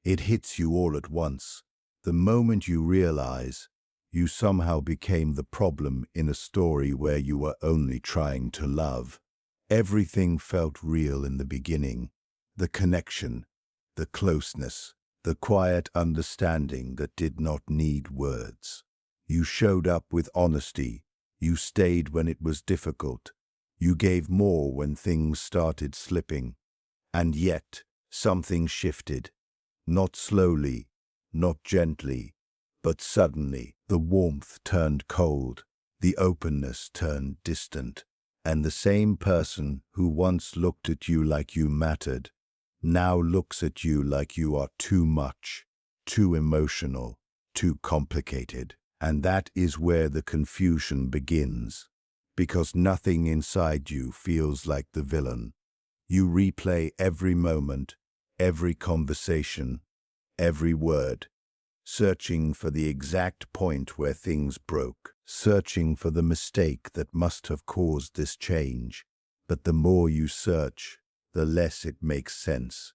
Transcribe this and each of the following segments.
It hits you all at once. The moment you realize you somehow became the problem in a story where you were only trying to love. Everything felt real in the beginning. The connection, the closeness, the quiet understanding that did not need words. You showed up with honesty. You stayed when it was difficult. You gave more when things started slipping. And yet, something shifted. Not slowly, not gently, but suddenly. The warmth turned cold. The openness turned distant. And the same person who once looked at you like you mattered, now looks at you like you are too much, too emotional, too complicated. And that is where the confusion begins. Because nothing inside you feels like the villain. You replay every moment, every conversation, every word, searching for the exact point where things broke, searching for the mistake that must have caused this change. But the more you search, the less it makes sense.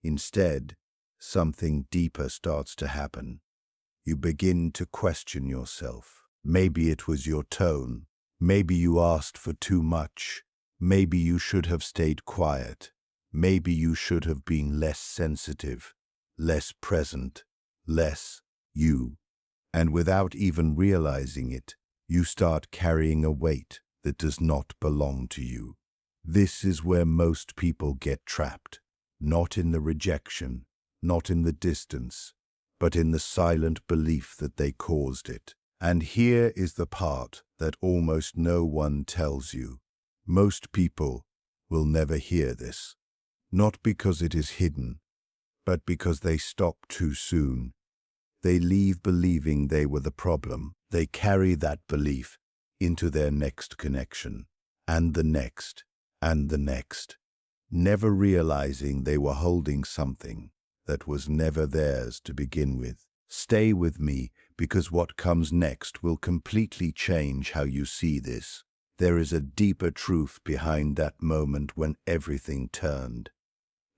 Instead, something deeper starts to happen. You begin to question yourself. Maybe it was your tone. Maybe you asked for too much. Maybe you should have stayed quiet. Maybe you should have been less sensitive, less present, less you. And without even realizing it, you start carrying a weight that does not belong to you. This is where most people get trapped, not in the rejection, not in the distance, but in the silent belief that they caused it. And here is the part that almost no one tells you. Most people will never hear this, not because it is hidden, but because they stop too soon. They leave believing they were the problem. They carry that belief into their next connection, and the next, and the next, never realizing they were holding something that was never theirs to begin with. Stay with me, because what comes next will completely change how you see this. There is a deeper truth behind that moment when everything turned.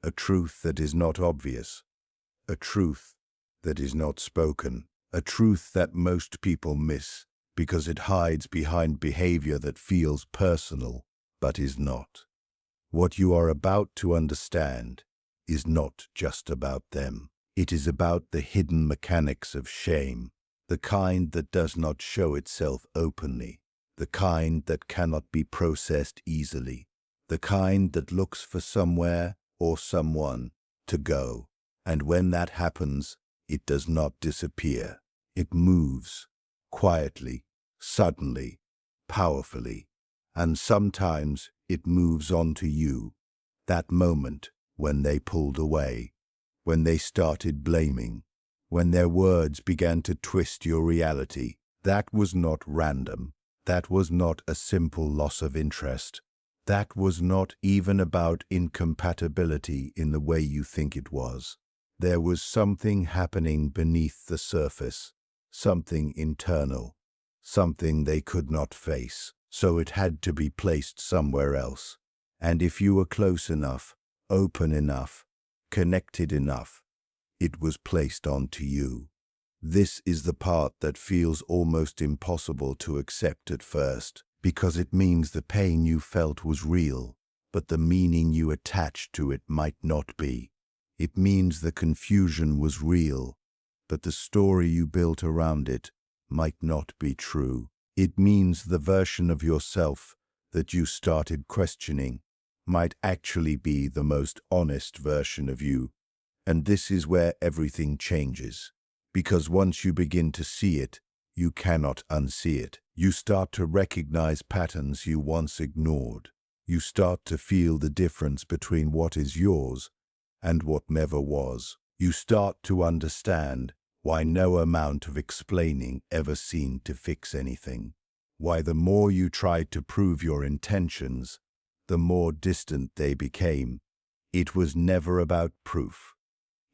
A truth that is not obvious. A truth that is not spoken. A truth that most people miss because it hides behind behavior that feels personal but is not. What you are about to understand is not just about them. It is about the hidden mechanics of shame, the kind that does not show itself openly, the kind that cannot be processed easily, the kind that looks for somewhere or someone to go. And when that happens, it does not disappear. It moves, quietly, suddenly, powerfully, and sometimes it moves on to you. That moment when they pulled away, when they started blaming, when their words began to twist your reality, that was not random. That was not a simple loss of interest. That was not even about incompatibility in the way you think it was. There was something happening beneath the surface, something internal, something they could not face, so it had to be placed somewhere else. And if you were close enough, open enough, connected enough, it was placed onto you. This is the part that feels almost impossible to accept at first, because it means the pain you felt was real, but the meaning you attached to it might not be. It means the confusion was real, but the story you built around it might not be true. It means the version of yourself that you started questioning might actually be the most honest version of you. And this is where everything changes. Because once you begin to see it, you cannot unsee it. You start to recognize patterns you once ignored. You start to feel the difference between what is yours and what never was. You start to understand why no amount of explaining ever seemed to fix anything. Why the more you tried to prove your intentions, the more distant they became. It was never about proof.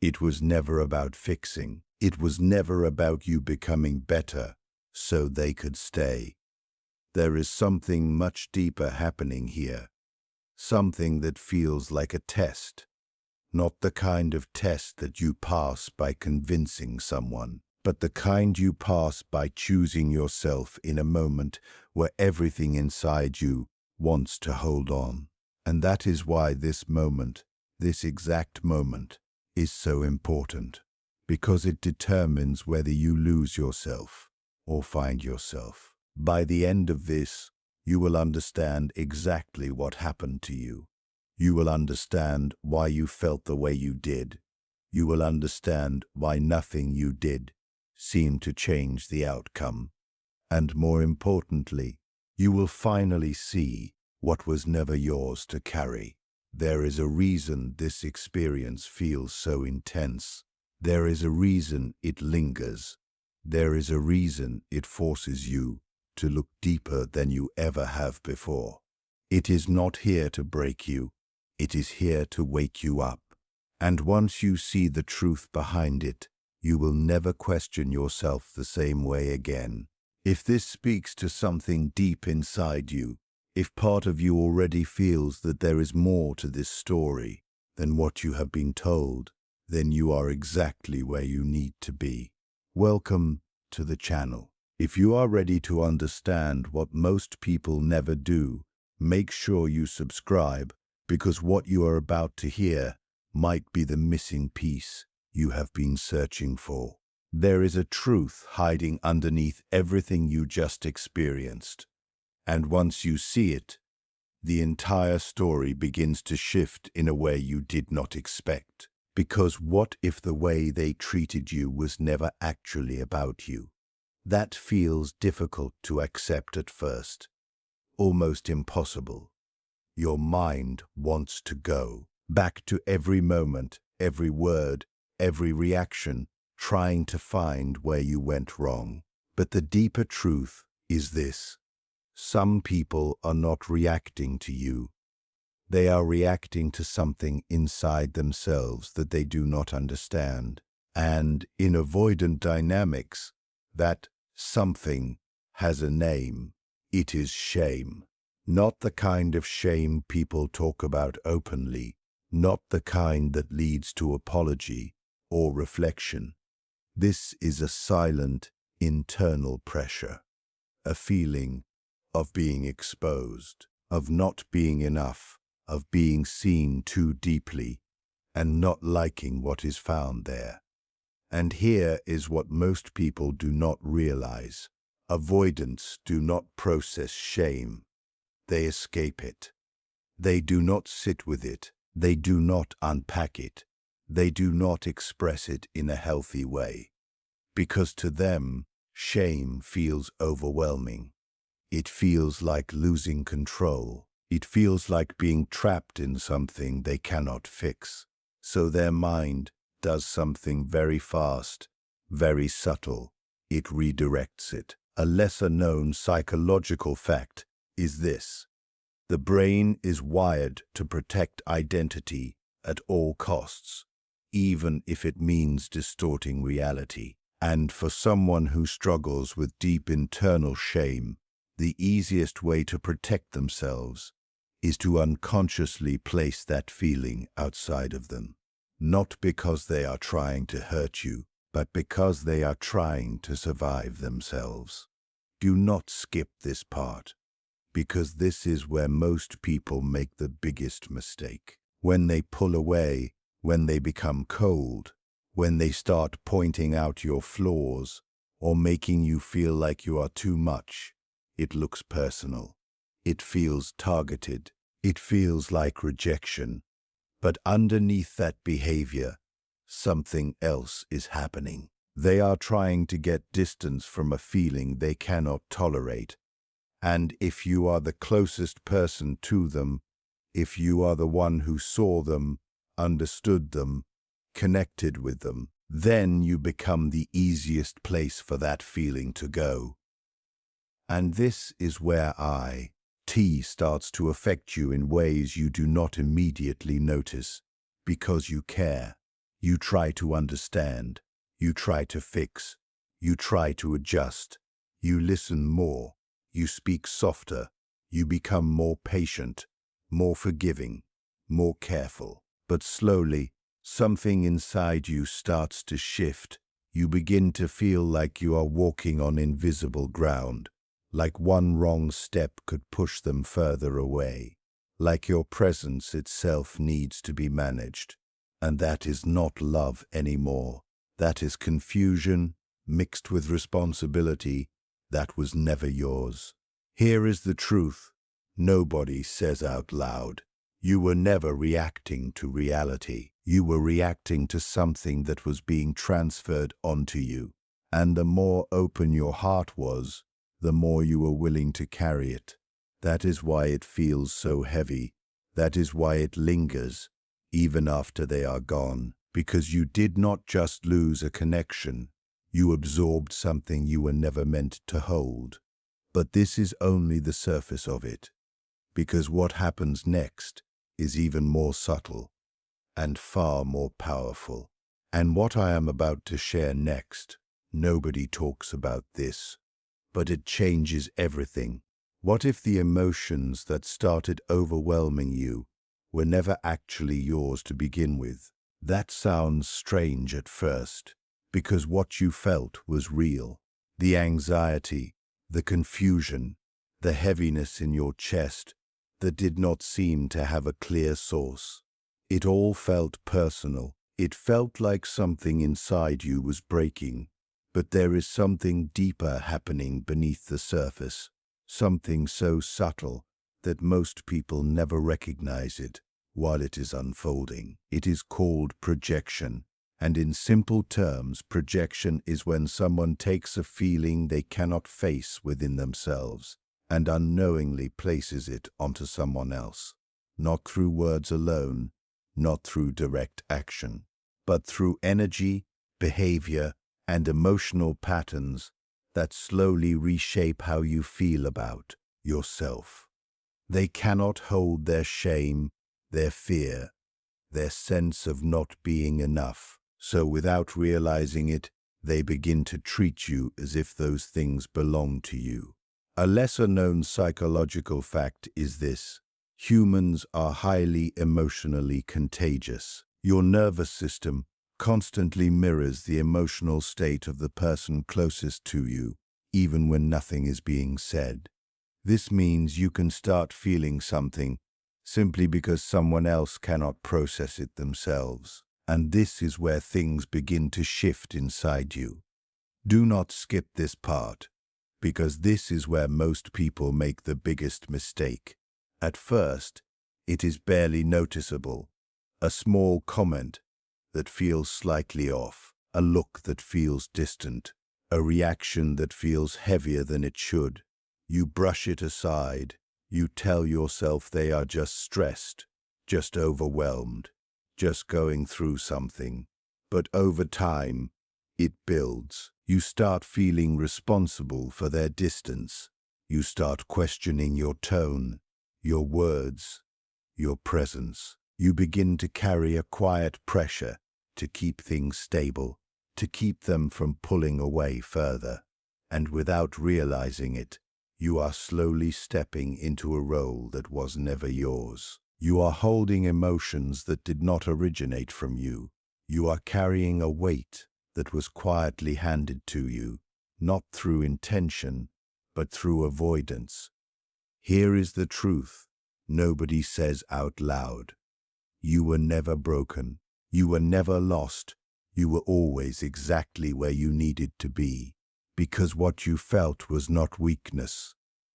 It was never about fixing. It was never about you becoming better so they could stay. There is something much deeper happening here. Something that feels like a test. Not the kind of test that you pass by convincing someone, but the kind you pass by choosing yourself in a moment where everything inside you wants to hold on. And that is why this moment, this exact moment, is so important, because it determines whether you lose yourself or find yourself. By the end of this, you will understand exactly what happened to you. You will understand why you felt the way you did. You will understand why nothing you did seemed to change the outcome. And more importantly, you will finally see what was never yours to carry. There is a reason this experience feels so intense. There is a reason it lingers. There is a reason it forces you to look deeper than you ever have before. It is not here to break you. It is here to wake you up. And once you see the truth behind it, you will never question yourself the same way again. If this speaks to something deep inside you, if part of you already feels that there is more to this story than what you have been told, then you are exactly where you need to be. Welcome to the channel. If you are ready to understand what most people never do, make sure you subscribe, because what you are about to hear might be the missing piece you have been searching for. There is a truth hiding underneath everything you just experienced. And once you see it, the entire story begins to shift in a way you did not expect. Because what if the way they treated you was never actually about you? That feels difficult to accept at first, almost impossible. Your mind wants to go back to every moment, every word, every reaction, trying to find where you went wrong. But the deeper truth is this: some people are not reacting to you. They are reacting to something inside themselves that they do not understand. And in avoidant dynamics, that something has a name. It is shame. Not the kind of shame people talk about openly, not the kind that leads to apology or reflection. This is a silent, internal pressure, a feeling of being exposed, of not being enough, of being seen too deeply, and not liking what is found there. And here is what most people do not realize. Avoidants do not process shame. They escape it. They do not sit with it. They do not unpack it. They do not express it in a healthy way. Because to them, shame feels overwhelming. It feels like losing control. It feels like being trapped in something they cannot fix. So their mind does something very fast, very subtle. It redirects it. A lesser-known psychological fact is this: the brain is wired to protect identity at all costs, even if it means distorting reality. And for someone who struggles with deep internal shame, the easiest way to protect themselves is to unconsciously place that feeling outside of them. Not because they are trying to hurt you, but because they are trying to survive themselves. Do not skip this part, because this is where most people make the biggest mistake. When they pull away, when they become cold, when they start pointing out your flaws or making you feel like you are too much, it looks personal. It feels targeted. It feels like rejection. But underneath that behavior, something else is happening. They are trying to get distance from a feeling they cannot tolerate. And if you are the closest person to them, if you are the one who saw them, understood them, connected with them, then you become the easiest place for that feeling to go. And this is where T starts to affect you in ways you do not immediately notice, because you care. You try to understand. You try to fix. You try to adjust. You listen more. You speak softer. You become more patient, more forgiving, more careful. But slowly, Something inside you starts to shift. You begin to feel like you are walking on invisible ground, like one wrong step could push them further away, like your presence itself needs to be managed. And that is not love anymore. That is confusion mixed with responsibility that was never yours. Here is the truth. Nobody says out loud. You were never reacting to reality. You were reacting to something that was being transferred onto you. And the more open your heart was, the more you were willing to carry it. That is why it feels so heavy. That is why it lingers, even after they are gone. Because you did not just lose a connection, you absorbed something you were never meant to hold. But this is only the surface of it, because what happens next is even more subtle and far more powerful. And what I am about to share next, nobody talks about this, but it changes everything. What if the emotions that started overwhelming you were never actually yours to begin with? That sounds strange at first, because what you felt was real. The anxiety, the confusion, the heaviness in your chest that did not seem to have a clear source. It all felt personal. It felt like something inside you was breaking. But there is something deeper happening beneath the surface, something so subtle that most people never recognize it while it is unfolding. It is called projection. And in simple terms, projection is when someone takes a feeling they cannot face within themselves and unknowingly places it onto someone else, not through words alone, not through direct action, but through energy, behavior, and emotional patterns that slowly reshape how you feel about yourself. They cannot hold their shame, their fear, their sense of not being enough. So without realizing it, they begin to treat you as if those things belong to you. A lesser-known psychological fact is this: humans are highly emotionally contagious. Your nervous system constantly mirrors the emotional state of the person closest to you, even when nothing is being said. This means you can start feeling something simply because someone else cannot process it themselves. And this is where things begin to shift inside you. Do not skip this part, because this is where most people make the biggest mistake. At first, it is barely noticeable. A small comment that feels slightly off, a look that feels distant, a reaction that feels heavier than it should. You brush it aside. You tell yourself they are just stressed, just overwhelmed, just going through something. But over time, it builds. You start feeling responsible for their distance. You start questioning your tone, your words, your presence. You begin to carry a quiet pressure to keep things stable, to keep them from pulling away further. And without realizing it, you are slowly stepping into a role that was never yours. You are holding emotions that did not originate from you. You are carrying a weight that was quietly handed to you, not through intention, but through avoidance. Here is the truth nobody says out loud. You were never broken. You were never lost. You were always exactly where you needed to be. Because what you felt was not weakness.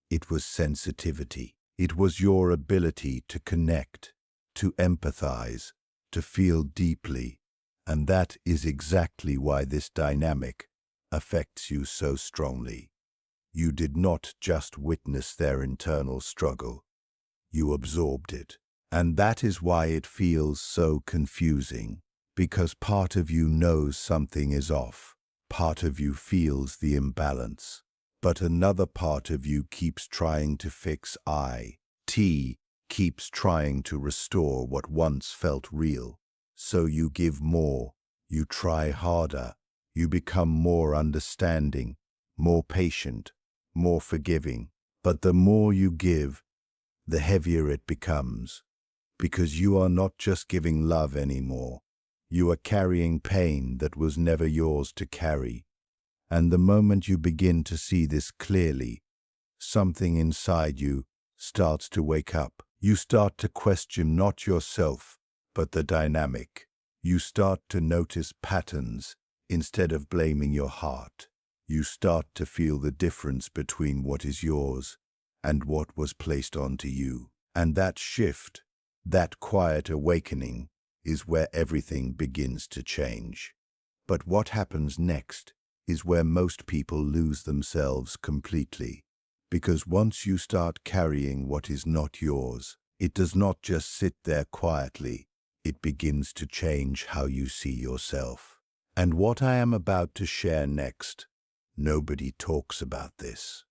It was sensitivity. It was your ability to connect, to empathize, to feel deeply. And that is exactly why this dynamic affects you so strongly. You did not just witness their internal struggle. You absorbed it. And that is why it feels so confusing. Because part of you knows something is off. Part of you feels the imbalance. But another part of you keeps trying to fix it, keeps trying to restore what once felt real. So you give more, you try harder, you become more understanding, more patient, more forgiving. But the more you give, the heavier it becomes. Because you are not just giving love anymore. You are carrying pain that was never yours to carry. And the moment you begin to see this clearly, something inside you starts to wake up. You start to question not yourself, but the dynamic. You start to notice patterns instead of blaming your heart. You start to feel the difference between what is yours and what was placed onto you. And that shift, that quiet awakening, is where everything begins to change. But what happens next is where most people lose themselves completely. Because once you start carrying what is not yours, it does not just sit there quietly. It begins to change how you see yourself. And what I am about to share next, nobody talks about this.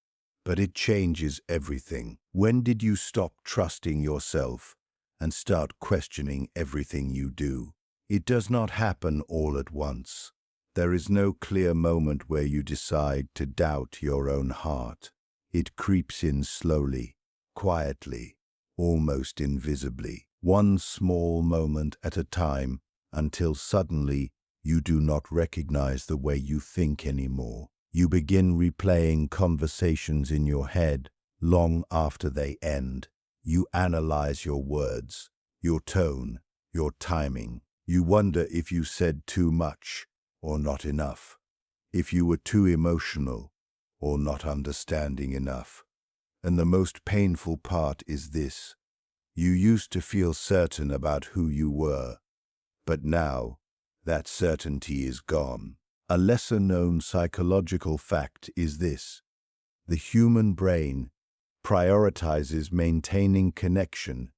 But it changes everything. When did you stop trusting yourself and start questioning everything you do? It does not happen all at once. There is no clear moment where you decide to doubt your own heart. It creeps in slowly, quietly, almost invisibly, one small moment at a time, until suddenly you do not recognize the way you think anymore. You begin replaying conversations in your head long after they end. You analyze your words, your tone, your timing. You wonder if you said too much or not enough, if you were too emotional or not understanding enough. And the most painful part is this: you used to feel certain about who you were, but now that certainty is gone. A lesser-known psychological fact is this: the human brain prioritizes maintaining connection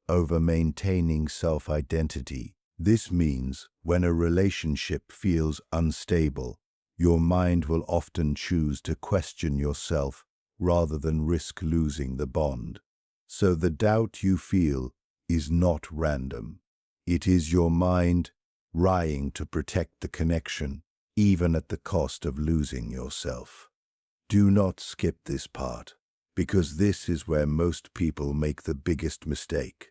over maintaining self-identity. This means when a relationship feels unstable, your mind will often choose to question yourself rather than risk losing the bond. So the doubt you feel is not random. It is your mind trying to protect the connection, even at the cost of losing yourself. Do not skip this part, because this is where most people make the biggest mistake.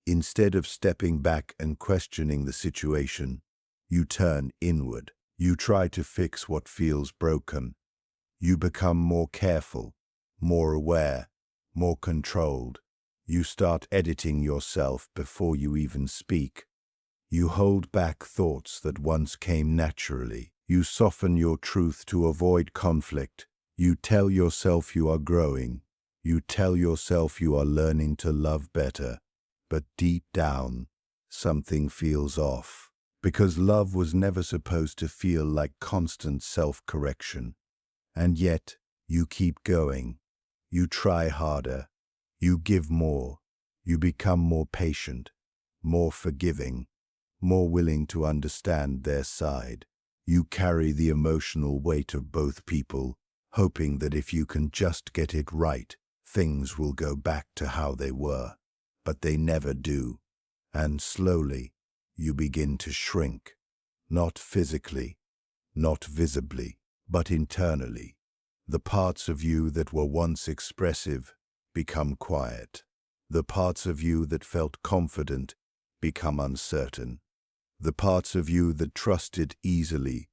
Instead of stepping back and questioning the situation, you turn inward. You try to fix what feels broken. You become more careful, more aware, more controlled. You start editing yourself before you even speak. You hold back thoughts that once came naturally. You soften your truth to avoid conflict. You tell yourself you are growing. You tell yourself you are learning to love better. But deep down, something feels off. Because love was never supposed to feel like constant self-correction. And yet, you keep going. You try harder. You give more. You become more patient, more forgiving, more willing to understand their side. You carry the emotional weight of both people, hoping that if you can just get it right, things will go back to how they were. But they never do. And slowly, you begin to shrink. Not physically, not visibly, but internally. The parts of you that were once expressive become quiet. The parts of you that felt confident become uncertain. The parts of you that trusted easily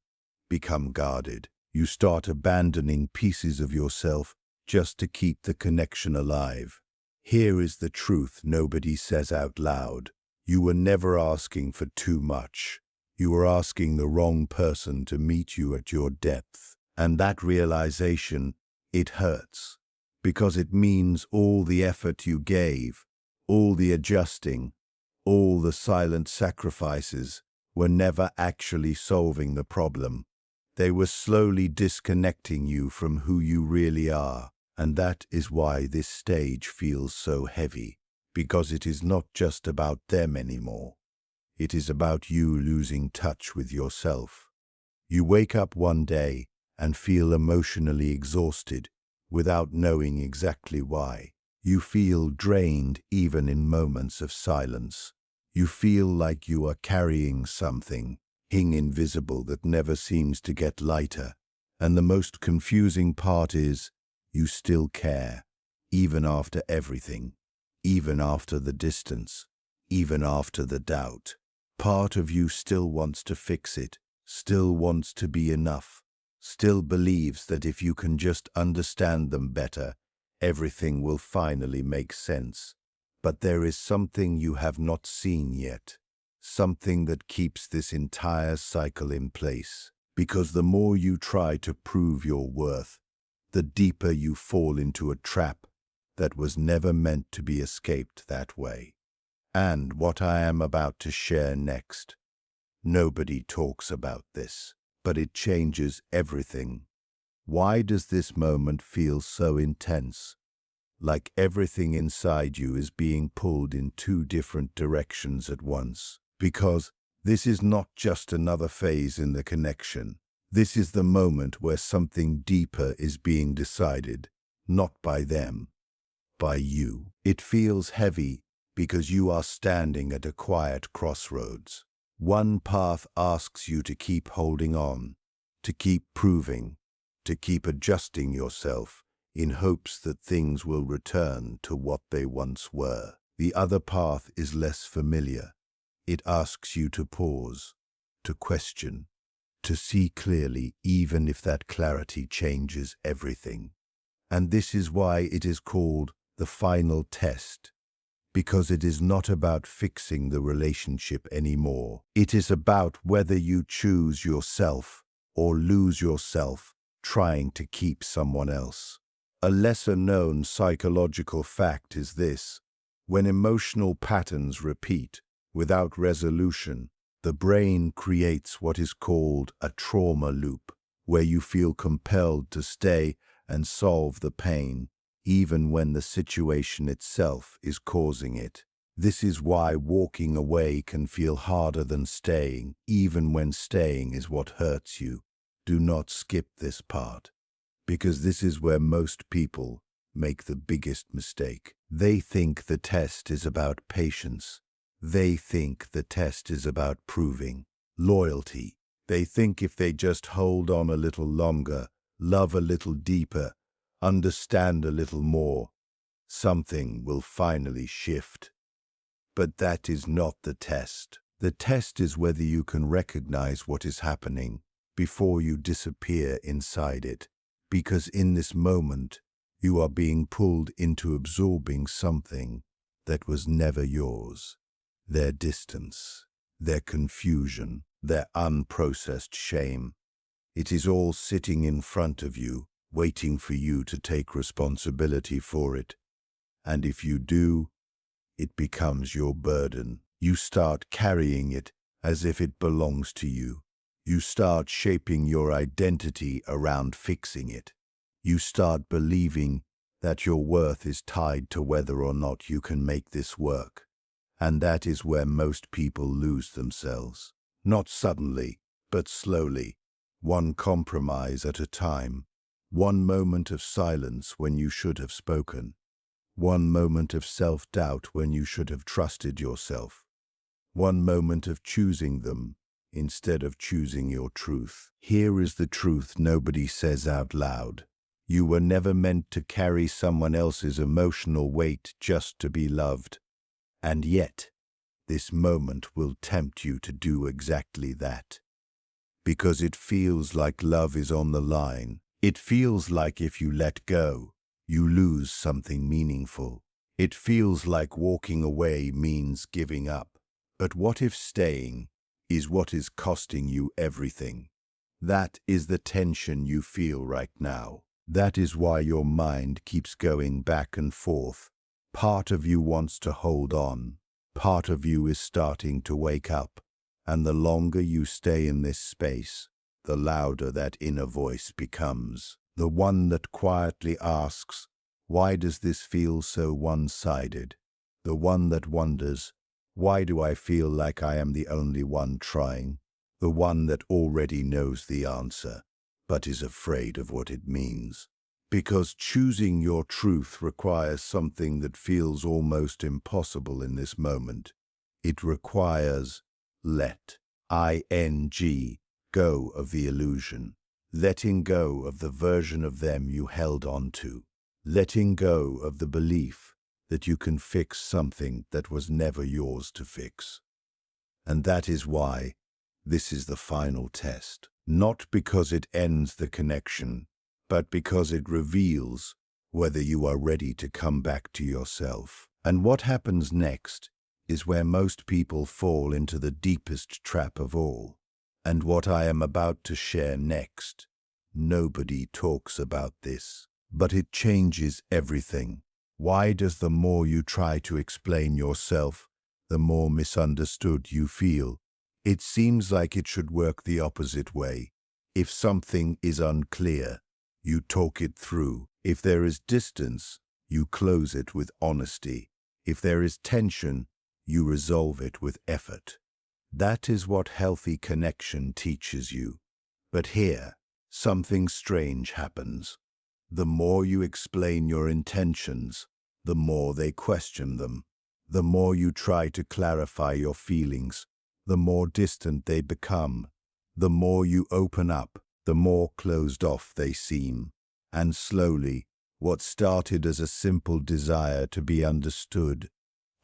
become guarded. You start abandoning pieces of yourself just to keep the connection alive. Here is the truth nobody says out loud. You were never asking for too much. You were asking the wrong person to meet you at your depth. And that realization, it hurts. Because it means all the effort you gave, all the adjusting, all the silent sacrifices were never actually solving the problem. They were slowly disconnecting you from who you really are. And that is why this stage feels so heavy, because it is not just about them anymore. It is about you losing touch with yourself. You wake up one day and feel emotionally exhausted without knowing exactly why. You feel drained even in moments of silence. You feel like you are carrying something, invisible that never seems to get lighter. And the most confusing part is, you still care, even after everything, even after the distance, even after the doubt. Part of you still wants to fix it, still wants to be enough, still believes that if you can just understand them better, everything will finally make sense. But there is something you have not seen yet, something that keeps this entire cycle in place. Because the more you try to prove your worth, the deeper you fall into a trap that was never meant to be escaped that way. And what I am about to share next, nobody talks about this, but it changes everything. Why does this moment feel so intense? Like everything inside you is being pulled in two different directions at once. Because this is not just another phase in the connection. This is the moment where something deeper is being decided, not by them, by you. It feels heavy because you are standing at a quiet crossroads. One path asks you to keep holding on, to keep proving, to keep adjusting yourself in hopes that things will return to what they once were. The other path is less familiar. It asks you to pause, to question, to see clearly even if that clarity changes everything. And this is why it is called the final test, because it is not about fixing the relationship anymore. It is about whether you choose yourself or lose yourself trying to keep someone else. A lesser-known psychological fact is this: when emotional patterns repeat without resolution, the brain creates what is called a trauma loop, where you feel compelled to stay and solve the pain, even when the situation itself is causing it. This is why walking away can feel harder than staying, even when staying is what hurts you. Do not skip this part, because this is where most people make the biggest mistake. They think the test is about patience. They think the test is about proving loyalty. They think if they just hold on a little longer, love a little deeper, understand a little more, something will finally shift. But that is not the test. The test is whether you can recognize what is happening before you disappear inside it. Because in this moment, you are being pulled into absorbing something that was never yours. Their distance, their confusion, their unprocessed shame. It is all sitting in front of you, waiting for you to take responsibility for it. And if you do, it becomes your burden. You start carrying it as if it belongs to you. You start shaping your identity around fixing it. You start believing that your worth is tied to whether or not you can make this work. And that is where most people lose themselves. Not suddenly, but slowly. One compromise at a time. One moment of silence when you should have spoken. One moment of self-doubt when you should have trusted yourself. One moment of choosing them instead of choosing your truth. Here is the truth nobody says out loud. You were never meant to carry someone else's emotional weight just to be loved. And yet, this moment will tempt you to do exactly that. Because it feels like love is on the line. It feels like if you let go, you lose something meaningful. It feels like walking away means giving up. But what if staying is what is costing you everything? That is the tension you feel right now. That is why your mind keeps going back and forth. Part of you wants to hold on. Part of you is starting to wake up. And the longer you stay in this space, the louder that inner voice becomes. The one that quietly asks, why does this feel so one-sided? The one that wonders, why do I feel like I am the only one trying? The one that already knows the answer, but is afraid of what it means. Because choosing your truth requires something that feels almost impossible in this moment. It requires let, ing, go of the illusion. Letting go of the version of them you held on to. Letting go of the belief that you can fix something that was never yours to fix. And that is why this is the final test. Not because it ends the connection, but because it reveals whether you are ready to come back to yourself. And what happens next is where most people fall into the deepest trap of all. And what I am about to share next, nobody talks about this, but it changes everything. Why does the more you try to explain yourself, the more misunderstood you feel? It seems like it should work the opposite way. If something is unclear, you talk it through. If there is distance, you close it with honesty. If there is tension, you resolve it with effort. That is what healthy connection teaches you. But here, something strange happens. The more you explain your intentions, the more they question them. The more you try to clarify your feelings, the more distant they become. The more you open up, the more closed off they seem. And slowly, what started as a simple desire to be understood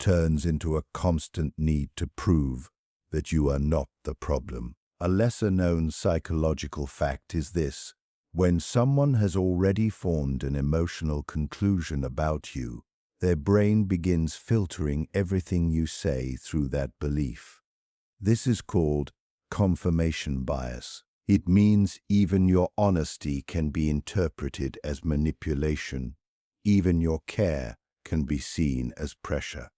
turns into a constant need to prove that you are not the problem. A lesser-known psychological fact is this: when someone has already formed an emotional conclusion about you, their brain begins filtering everything you say through that belief. This is called confirmation bias. It means even your honesty can be interpreted as manipulation. Even your care can be seen as pressure.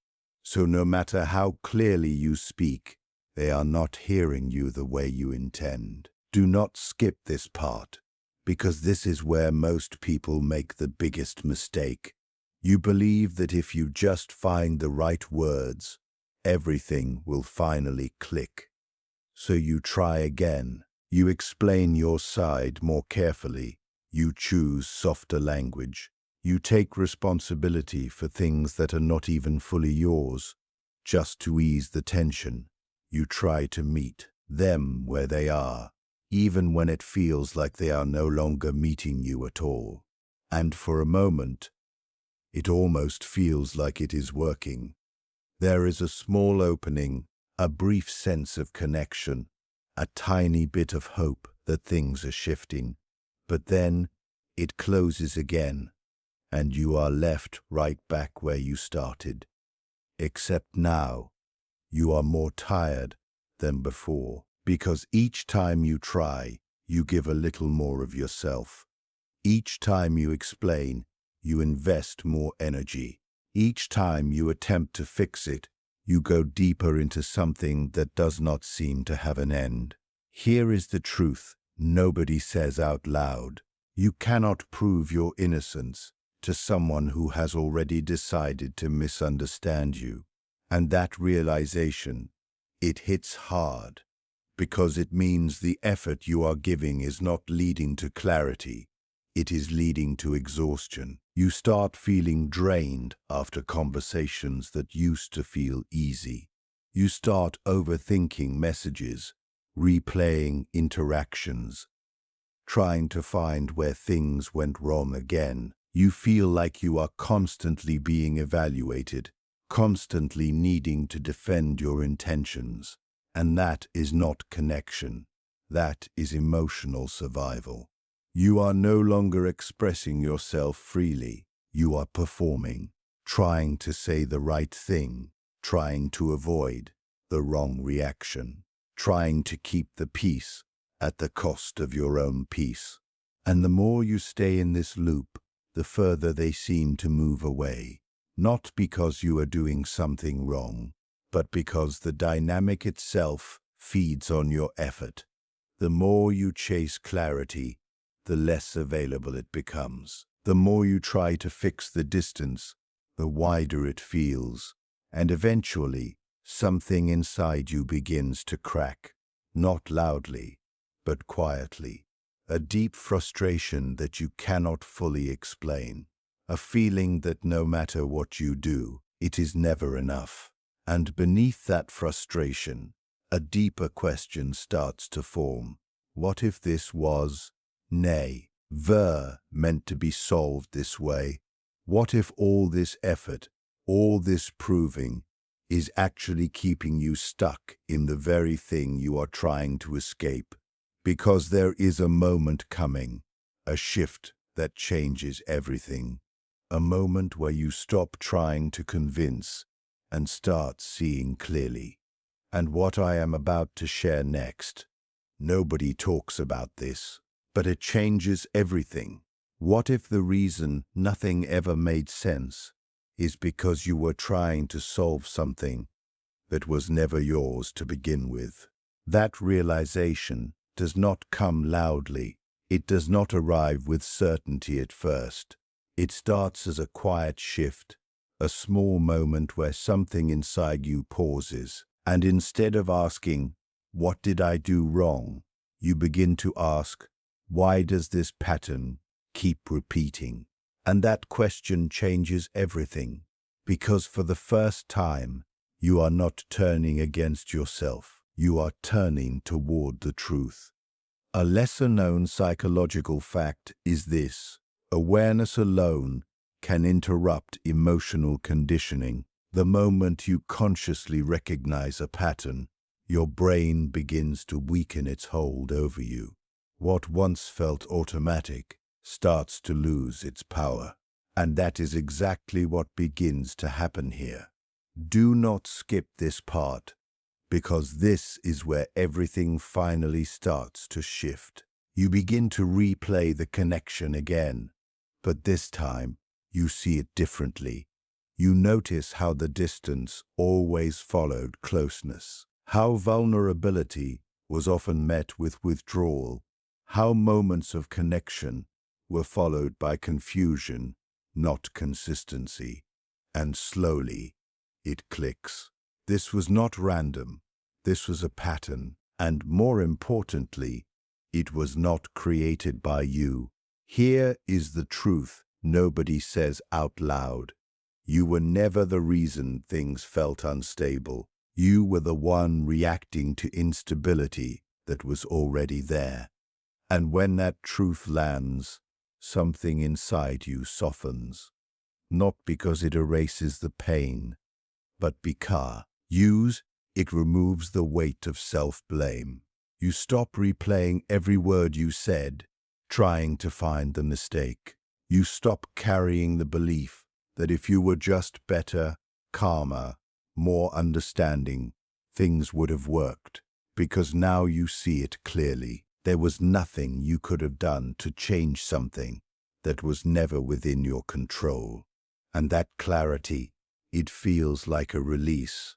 So no matter how clearly you speak, they are not hearing you the way you intend. Do not skip this part, because this is where most people make the biggest mistake. You believe that if you just find the right words, everything will finally click. So you try again. You explain your side more carefully. You choose softer language. You take responsibility for things that are not even fully yours. Just to ease the tension, you try to meet them where they are, even when it feels like they are no longer meeting you at all. And for a moment, it almost feels like it is working. There is a small opening, a brief sense of connection, a tiny bit of hope that things are shifting. But then it closes again, and you are left right back where you started. Except now, you are more tired than before, because each time you try, you give a little more of yourself. Each time you explain, you invest more energy. Each time you attempt to fix it, you go deeper into something that does not seem to have an end. Here is the truth nobody says out loud. You cannot prove your innocence to someone who has already decided to misunderstand you. And that realization, it hits hard, because it means the effort you are giving is not leading to clarity. It is leading to exhaustion. You start feeling drained after conversations that used to feel easy. You start overthinking messages, replaying interactions, trying to find where things went wrong again. You feel like you are constantly being evaluated, constantly needing to defend your intentions. And that is not connection. That is emotional survival. You are no longer expressing yourself freely. You are performing, trying to say the right thing, trying to avoid the wrong reaction, trying to keep the peace at the cost of your own peace. And the more you stay in this loop, the further they seem to move away. Not because you are doing something wrong, but because the dynamic itself feeds on your effort. The more you chase clarity, the less available it becomes. The more you try to fix the distance, the wider it feels. And eventually, something inside you begins to crack, not loudly, but quietly. A deep frustration that you cannot fully explain. A feeling that no matter what you do, it is never enough. And beneath that frustration, a deeper question starts to form. What if this was, nay, meant to be solved this way? What if all this effort, all this proving, is actually keeping you stuck in the very thing you are trying to escape. Because there is a moment coming, a shift that changes everything. A moment where you stop trying to convince and start seeing clearly. And what I am about to share next, nobody talks about this, but it changes everything. What if the reason nothing ever made sense is because you were trying to solve something that was never yours to begin with? That realization does not come loudly. It does not arrive with certainty at first. It starts as a quiet shift, a small moment where something inside you pauses, and instead of asking, "What did I do wrong?" you begin to ask, "Why does this pattern keep repeating?" And that question changes everything, because for the first time, you are not turning against yourself. You are turning toward the truth. A lesser-known psychological fact is this: awareness alone can interrupt emotional conditioning. The moment you consciously recognize a pattern, your brain begins to weaken its hold over you. What once felt automatic starts to lose its power. And that is exactly what begins to happen here. Do not skip this part, because this is where everything finally starts to shift. You begin to replay the connection again, but this time you see it differently. You notice how the distance always followed closeness, how vulnerability was often met with withdrawal, how moments of connection were followed by confusion, not consistency. And slowly, it clicks. This was not random. This was a pattern. And more importantly, it was not created by you. Here is the truth nobody says out loud. You were never the reason things felt unstable. You were the one reacting to instability that was already there. And when that truth lands, something inside you softens. Not because it erases the pain, but because it removes the weight of self-blame. You stop replaying every word you said, trying to find the mistake. You stop carrying the belief that if you were just better, calmer, more understanding, things would have worked. Because now you see it clearly. There was nothing you could have done to change something that was never within your control. And that clarity, it feels like a release,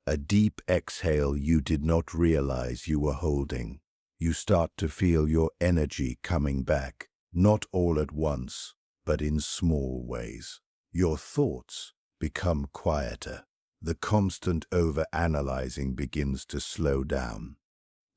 a deep exhale you did not realize you were holding. You start to feel your energy coming back, not all at once, but in small ways. Your thoughts become quieter. The constant over-analyzing begins to slow down.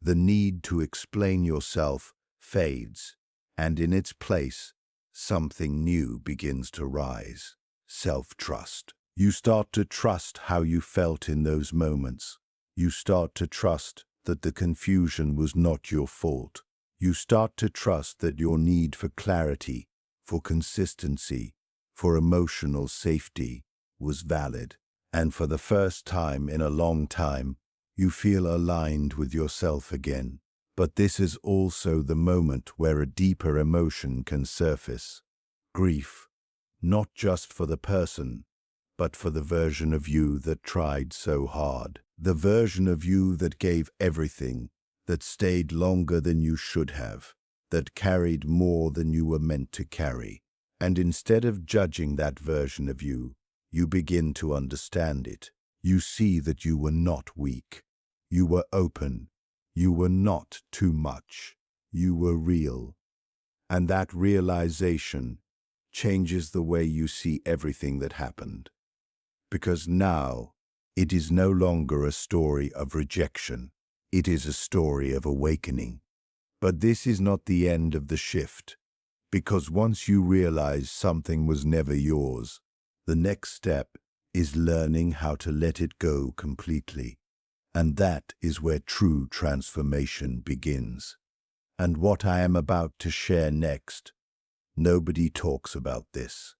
The need to explain yourself fades, and in its place, something new begins to rise. Self-trust. You start to trust how you felt in those moments. You start to trust that the confusion was not your fault. You start to trust that your need for clarity, for consistency, for emotional safety was valid. And for the first time in a long time, you feel aligned with yourself again. But this is also the moment where a deeper emotion can surface. Grief. Not just for the person, but for the version of you that tried so hard. The version of you that gave everything, that stayed longer than you should have, that carried more than you were meant to carry. And instead of judging that version of you, you begin to understand it. You see that you were not weak. You were open. You were not too much. You were real. And that realization changes the way you see everything that happened. Because now, it is no longer a story of rejection. It is a story of awakening. But this is not the end of the shift. Because once you realize something was never yours, the next step is learning how to let it go completely. And that is where true transformation begins. And what I am about to share next, nobody talks about this,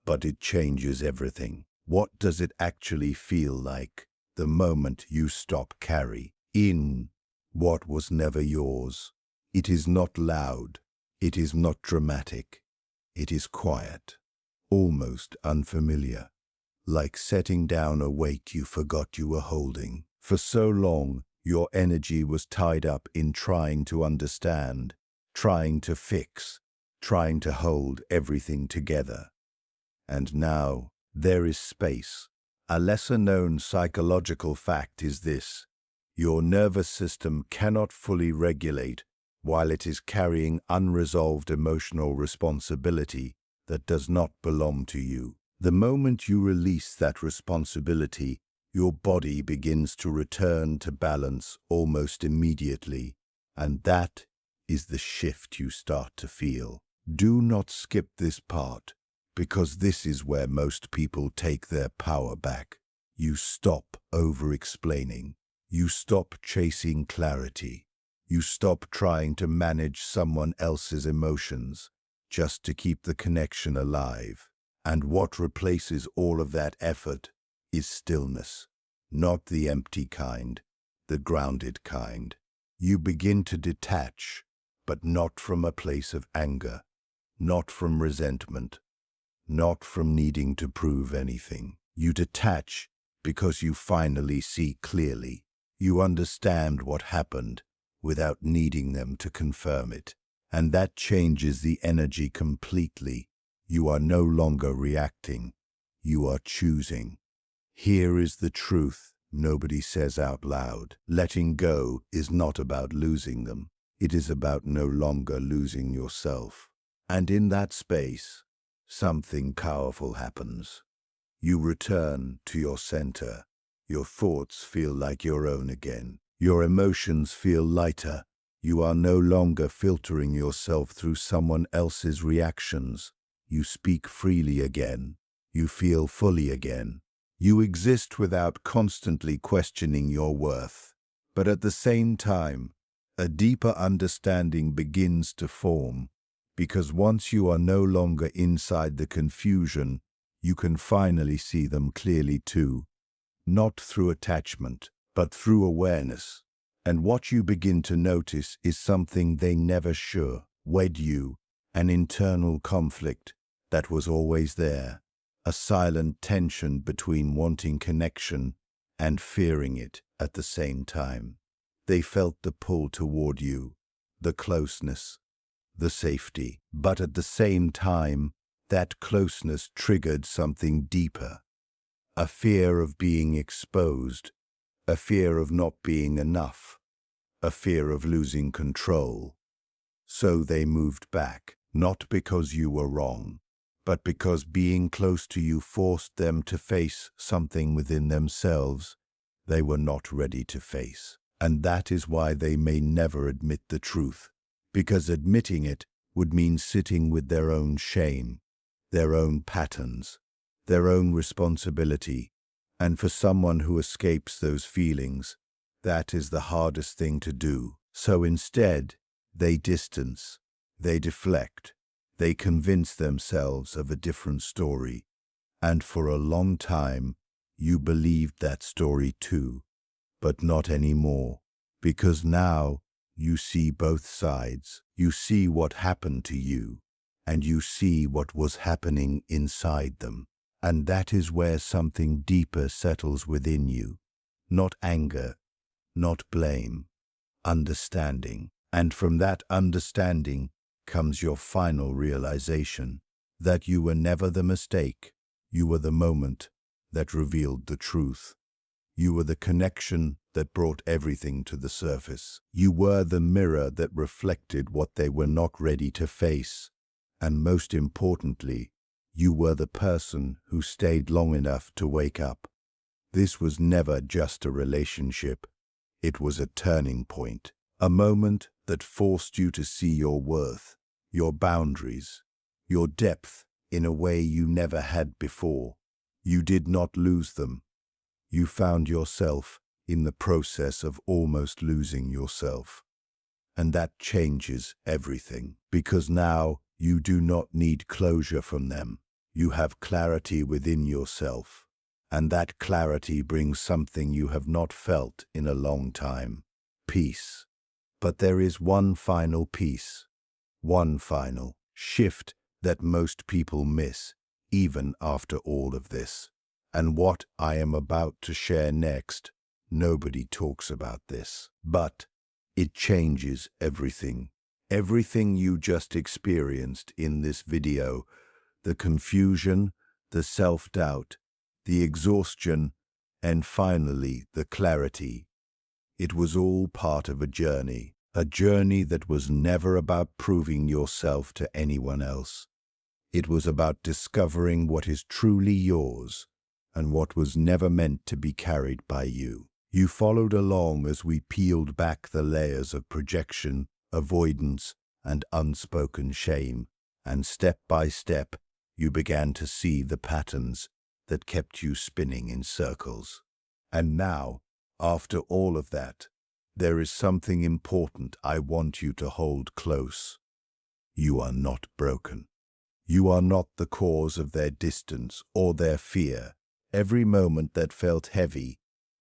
but it changes everything. What does it actually feel like the moment you stop carrying what was never yours? It is not loud. It is not dramatic. It is quiet, almost unfamiliar, like setting down a weight you forgot you were holding. For so long, your energy was tied up in trying to understand, trying to fix, trying to hold everything together. And now, there is space. A lesser-known psychological fact is this: your nervous system cannot fully regulate while it is carrying unresolved emotional responsibility that does not belong to you. The moment you release that responsibility, your body begins to return to balance almost immediately, and that is the shift you start to feel. Do not skip this part, because this is where most people take their power back. You stop over-explaining. You stop chasing clarity. You stop trying to manage someone else's emotions just to keep the connection alive. And what replaces all of that effort is stillness, not the empty kind, the grounded kind. You begin to detach, but not from a place of anger, not from resentment, not from needing to prove anything. You detach because you finally see clearly. You understand what happened without needing them to confirm it. And that changes the energy completely. You are no longer reacting. You are choosing. Here is the truth nobody says out loud. Letting go is not about losing them. It is about no longer losing yourself. And in that space, something powerful happens. You return to your center. Your thoughts feel like your own again. Your emotions feel lighter. You are no longer filtering yourself through someone else's reactions. You speak freely again. You feel fully again. You exist without constantly questioning your worth. But at the same time, a deeper understanding begins to form, because once you are no longer inside the confusion, you can finally see them clearly too, not through attachment, but through awareness. And what you begin to notice is something they never wed you, an internal conflict that was always there, a silent tension between wanting connection and fearing it at the same time. They felt the pull toward you, the closeness, the safety, but at the same time, that closeness triggered something deeper, a fear of being exposed, a fear of not being enough, a fear of losing control. So they moved back, not because you were wrong, but because being close to you forced them to face something within themselves they were not ready to face. And that is why they may never admit the truth, because admitting it would mean sitting with their own shame, their own patterns, their own responsibility. And for someone who escapes those feelings, that is the hardest thing to do. So instead, they distance, they deflect, they convince themselves of a different story. And for a long time, you believed that story too, but not anymore, because now you see both sides. You see what happened to you, and you see what was happening inside them. And that is where something deeper settles within you. Not anger, not blame, understanding. And from that understanding comes your final realization that you were never the mistake. You were the moment that revealed the truth. You were the connection that brought everything to the surface. You were the mirror that reflected what they were not ready to face. And most importantly, you were the person who stayed long enough to wake up. This was never just a relationship. It was a turning point, a moment that forced you to see your worth, your boundaries, your depth in a way you never had before. You did not lose them. You found yourself in the process of almost losing yourself. And that changes everything, because now you do not need closure from them. You have clarity within yourself. And that clarity brings something you have not felt in a long time: peace. But there is one final piece, one final shift that most people miss, even after all of this. And what I am about to share next, nobody talks about this. But it changes everything. Everything you just experienced in this video, the confusion, the self-doubt, the exhaustion, and finally the clarity. It was all part of a journey that was never about proving yourself to anyone else. It was about discovering what is truly yours and what was never meant to be carried by you. You followed along as we peeled back the layers of projection, avoidance, and unspoken shame, and step by step, you began to see the patterns that kept you spinning in circles. And now, after all of that, there is something important I want you to hold close. You are not broken. You are not the cause of their distance or their fear. Every moment that felt heavy,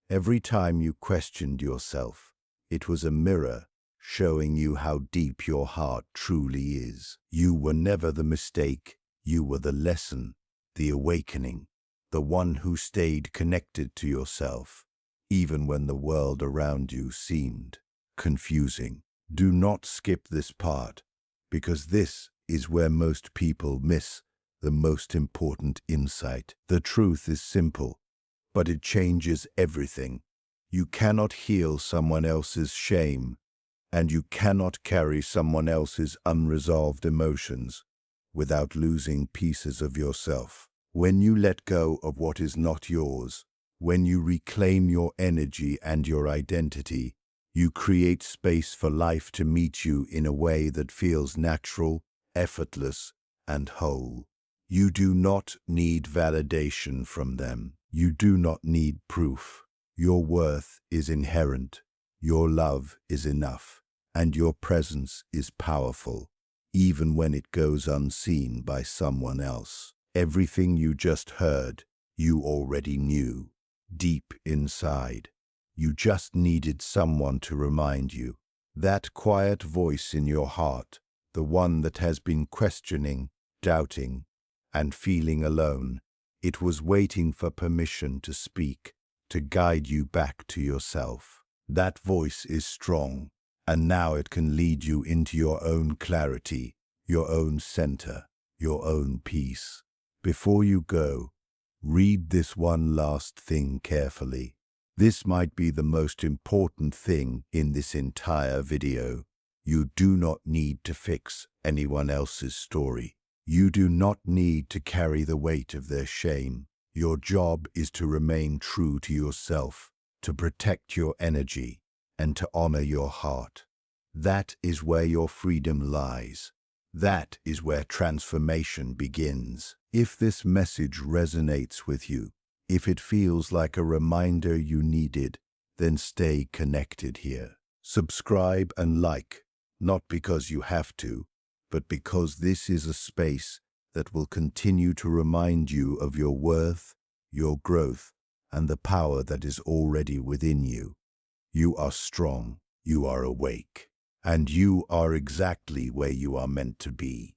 every time you questioned yourself, it was a mirror showing you how deep your heart truly is. You were never the mistake. You were the lesson, the awakening, the one who stayed connected to yourself, even when the world around you seemed confusing. Do not skip this part, because this is where most people miss the most important insight. The truth is simple, but it changes everything. You cannot heal someone else's shame, and you cannot carry someone else's unresolved emotions without losing pieces of yourself. When you let go of what is not yours, when you reclaim your energy and your identity, you create space for life to meet you in a way that feels natural, effortless, and whole. You do not need validation from them. You do not need proof. Your worth is inherent. Your love is enough, and your presence is powerful, even when it goes unseen by someone else. Everything you just heard, you already knew, deep inside. You just needed someone to remind you. That quiet voice in your heart, the one that has been questioning, doubting, and feeling alone, it was waiting for permission to speak, to guide you back to yourself. That voice is strong, and now it can lead you into your own clarity, your own center, your own peace. Before you go, read this one last thing carefully. This might be the most important thing in this entire video. You do not need to fix anyone else's story. You do not need to carry the weight of their shame. Your job is to remain true to yourself, to protect your energy, and to honor your heart. That is where your freedom lies. That is where transformation begins. If this message resonates with you, if it feels like a reminder you needed, then stay connected here. Subscribe and like, not because you have to, but because this is a space that will continue to remind you of your worth, your growth, and the power that is already within you. You are strong, you are awake, and you are exactly where you are meant to be.